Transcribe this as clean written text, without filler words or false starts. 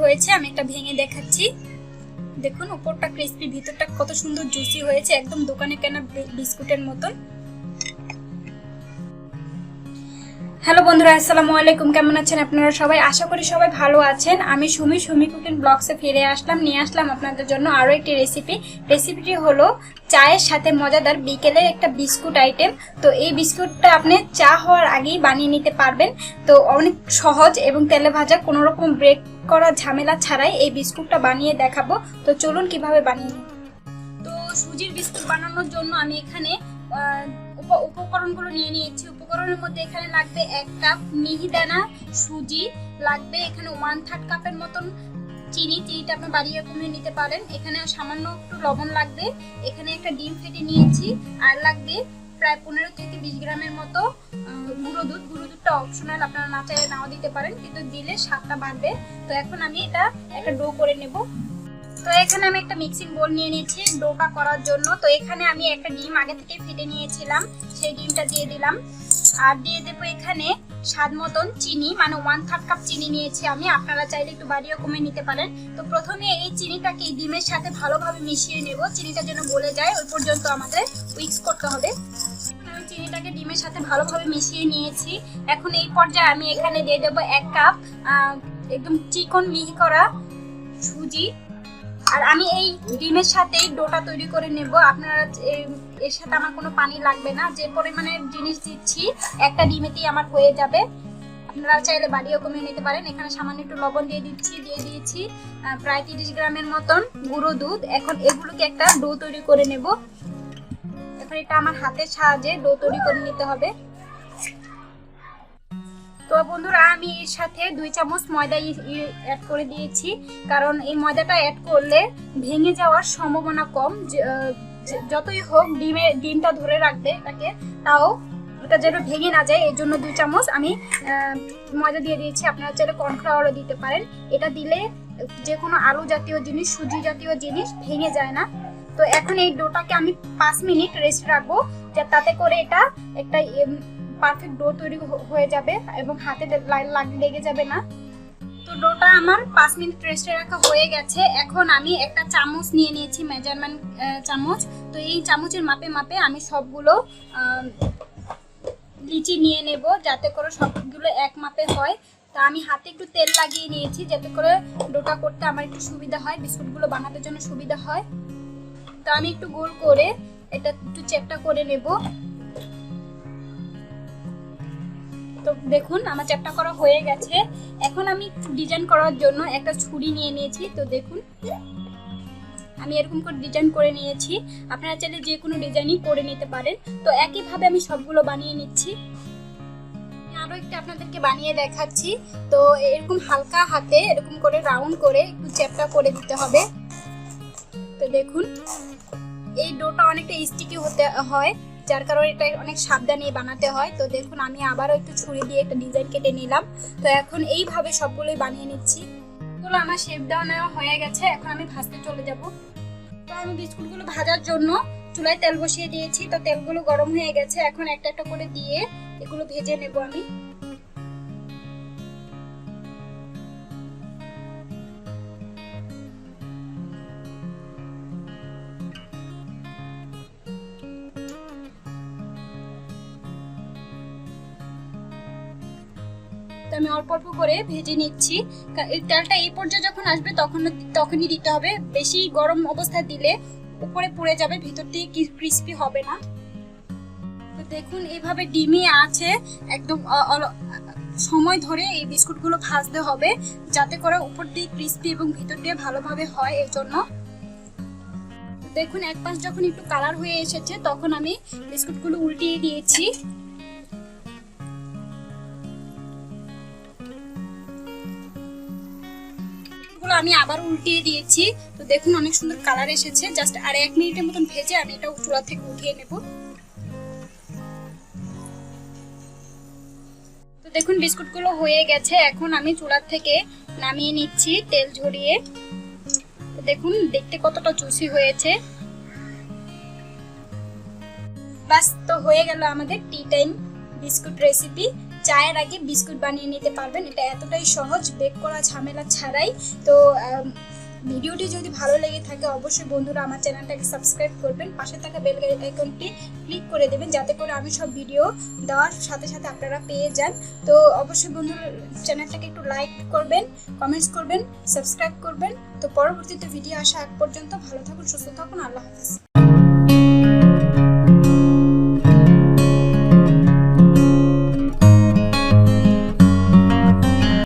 হয়েছে আমি একটা ভেঙে দেখাচ্ছি। দেখুন উপরটা ক্রিস্পি, ভিতরটা কত সুন্দর জুসি হয়েছে, একদম দোকানে কেনা বিস্কুটের মতন। হ্যালো বন্ধুরা, আসসালামু আলাইকুম। কেমন আছেন আপনারা সবাই? আশা করি সবাই ভালো আছেন। আমি সুমি কুকিং ব্লগসে ফিরে নিয়ে আসলাম আপনাদের জন্য আরও একটি রেসিপিটি হলো চায়ের সাথে মজাদার বিকেলের একটা বিস্কুট আইটেম। তো এই বিস্কুটটা আপনি চা হওয়ার আগেই বানিয়ে নিতে পারবেন। তো অনেক সহজ এবং তেলে ভাজা, কোনো রকম ব্রেক করা ঝামেলা ছাড়াই এই বিস্কুটটা বানিয়ে দেখাবো। তো চলুন কিভাবে বানিয়ে নিই। তো সুজির বিস্কুট বানানোর জন্য আমি এখানে উপকরণগুলো নিয়ে নিয়েছি। উপকরণের মধ্যে এখানে লাগবে 1 কাপ মিহিদানা সুজি, লাগবে এখানে 1/3 কাপের মতন চিনিটা আপনি বাড়িয়ে কমিয়ে নিতে পারেন। এখানে সামান্য একটু লবণ লাগবে, এখানে একটা ডিম ফেটে নিয়েছি, আর লাগবে প্রায় 15 থেকে 20 গ্রামের মতো গুঁড়ো দুধটা অপশনাল, আপনারা না চাইলে নাও দিতে পারেন, কিন্তু দিলে স্বাদটা বাড়বে। তো এখন আমি এটা একটা ডো করে নেব। তো এখানে আমি একটা মিক্সিং বোল নিয়ে নিয়েছি ডোটা করার জন্য। তো এখানে আমি একটা ডিম আগে থেকে ফেটে নিয়েছিলাম, সেই ডিমটা দিয়ে দিলাম। আর দিয়ে দেবো এখানে স্বাদ মতন চিনি, মানে 1/3 কাপ চিনি নিয়েছি আমি, আপনারা চাইলে একটু বাড়িয়ে কমে নিতে পারেন। তো প্রথমে এই চিনিটাকে ডিমের সাথে ভালোভাবে মিশিয়ে নেব, চিনিটা যেন গলে যায় ওই পর্যন্ত আমাদের উইক্স করতে হবে। আমি চিনিটাকে ডিমের সাথে ভালোভাবে মিশিয়ে নিয়েছি। এখন এই পর্যায়ে আমি এখানে দিয়ে দেবো 1 কাপ একদম চিকন মিহি করা সুজি। আর আমি এই ডিমের সাথেই ডোটা তৈরি করে নেব। আপনারা এর সাথে আমার কোনো পানি লাগবে না, যে পরিমাণে জিনিস দিচ্ছি একটা ডিমেতেই আমার হয়ে যাবে। আপনারা চাইলে বাড়িও কমিয়ে নিতে পারেন। এখানে সামান্য একটু লবণ দিয়ে দিয়েছি প্রায় 30 গ্রামের মতন গুঁড়ো দুধ। এখন এগুলোকে একটা ডো তৈরি করে নেব। এখন এটা আমার হাতের সাহায্যে ডো তৈরি করে নিতে হবে। তো বন্ধুরা, আমি এর সাথে 2 চামচ ময়দা অ্যাড করে দিয়েছি, কারণ এই ময়দাটা অ্যাড করলে ভেঙে যাওয়ার সম্ভাবনা কম। যতই হোক ডিমটা ধরে রাখবে এটাকে, তাও এটা যেন ভেঙে না যায়, এর জন্য 2 চামচ আমি ময়দা দিয়ে দিয়েছি। আপনারা চাইলে কর্নফ্লাওয়ারও দিতে পারেন। এটা দিলে যে কোনো আলু জাতীয় জিনিস, সুজি জাতীয় জিনিস ভেঙে যায় না। তো এখন এই ডোটাকে আমি 5 মিনিট রেস্ট রাখবো, তাতে করে এটা একটা পারফেক্ট ডো তৈরি হয়ে যাবে এবং হাতে লেগে যাবে না। তো ডোটা আমার 5 মিনিট রেস্টে রাখা হয়ে গেছে। এখন আমি একটা চামচ নিয়ে নিয়েছি, মেজারমেন্ট চামচ। তো এই চামচের মাপে আমি সবগুলো লিচি নিয়ে নেব, যাতে করে সবগুলো এক মাপে হয়। তো আমি হাতে একটু তেল লাগিয়ে নিয়েছি, যাতে করে ডোটা করতে আমার একটু সুবিধা হয়, বিস্কুটগুলো বানানোর জন্য সুবিধা হয়। তো আমি একটু গোল করে এটা একটু চ্যাপটা করে নেব। তো দেখুন আমার চ্যাপটা করা হয়ে গেছে। এখন আমি একটু ডিজাইন করার জন্য একটা ছুরি নিয়ে নিয়েছি। তো দেখুন আমি এরকম করে ডিজাইন করে নিয়েছি, আপনারা চাইলে যে কোনো ডিজাইনই করে নিতে পারেন। তো একইভাবে আমি সবগুলো বানিয়ে নিচ্ছি। আরো একটা আপনাদেরকে বানিয়ে দেখাচ্ছি। তো এরকম হালকা হাতে এরকম করে রাউন্ড করে একটু চ্যাপটা করে দিতে হবে। তো দেখুন এই ডোটা অনেকটা স্টিকি হতে হয়, যার কারণে এটা অনেক সাবধানে বানাতে হয়। তো দেখুন আমি আবারও একটু ছুরি দিয়ে একটা ডিজাইন কেটে নিলাম। তো এখন এইভাবে সবগুলোই বানিয়ে নিচ্ছি। এগুলো আমার শেপ দেওয়া হয়ে গেছে, এখন আমি ভাজতে চলে যাব। তো আমি বিস্কুটগুলো ভাজার জন্য চুলায় তেল বসিয়ে দিয়েছি। তো তেলগুলো গরম হয়ে গেছে, এখন একটা একটা করে দিয়ে এগুলো ভেজে নেব আমি। আমি অল্প অল্প করে ভেজে নিচ্ছি। এই তেলটা এই পর্যায়ে যখন আসবে তখনই দিতে হবে। বেশি গরম অবস্থায় দিলে উপরে পুড়ে যাবে, ভিতর দিয়ে ক্রিস্পি হবে না। তো দেখুন এইভাবে ডিমে আছে একদম সময় ধরে এই বিস্কুটগুলো ভাজতে হবে, যাতে করে উপর দিয়ে ক্রিস্পি এবং ভিতর দিয়ে ভালোভাবে হয়। এর জন্য দেখুন এক পাশ যখন একটু কালার হয়ে এসেছে, তখন আমি বিস্কুটগুলো উল্টিয়ে দিয়েছি। আমি আবার উল্টিয়ে দিয়েছি। তো দেখুন অনেক সুন্দর কালার এসেছে। জাস্ট আর 1 মিনিটের মতন ভেজে আমি এটা চুলা থেকে উঠিয়ে নেব। তো দেখুন বিস্কুটগুলো হয়ে গেছে, এখন আমি চুলা থেকে নামিয়ে নিচ্ছি তেল ঝরিয়ে। তো দেখুন দেখতে কতটা জুসি হয়েছে। বাস, তো হয়ে গেল আমাদের টি টাইম বিস্কুট রেসিপি, চায়ের আগে বিস্কুট বানিয়ে নিতে পারবেন। এটা এতটাই সহজ, বেক করা ঝামেলা ছাড়াই। তো ভিডিওটি যদি ভালো লেগে থাকে অবশ্যই বন্ধুরা আমার চ্যানেলটাকে সাবস্ক্রাইব করবেন, পাশে থাকা বেল আইকনটি ক্লিক করে দেবেন যাতে করে আমি সব ভিডিও দেওয়ার সাথে সাথে আপনারা পেয়ে যান। তো অবশ্যই বন্ধুরা চ্যানেলটাকে একটু লাইক করবেন, কমেন্টস করবেন, সাবস্ক্রাইব করবেন। তো পরবর্তীতে ভিডিও আসা আগ পর্যন্ত ভালো থাকুন, সুস্থ থাকুন, আল্লাহ হাফেজ।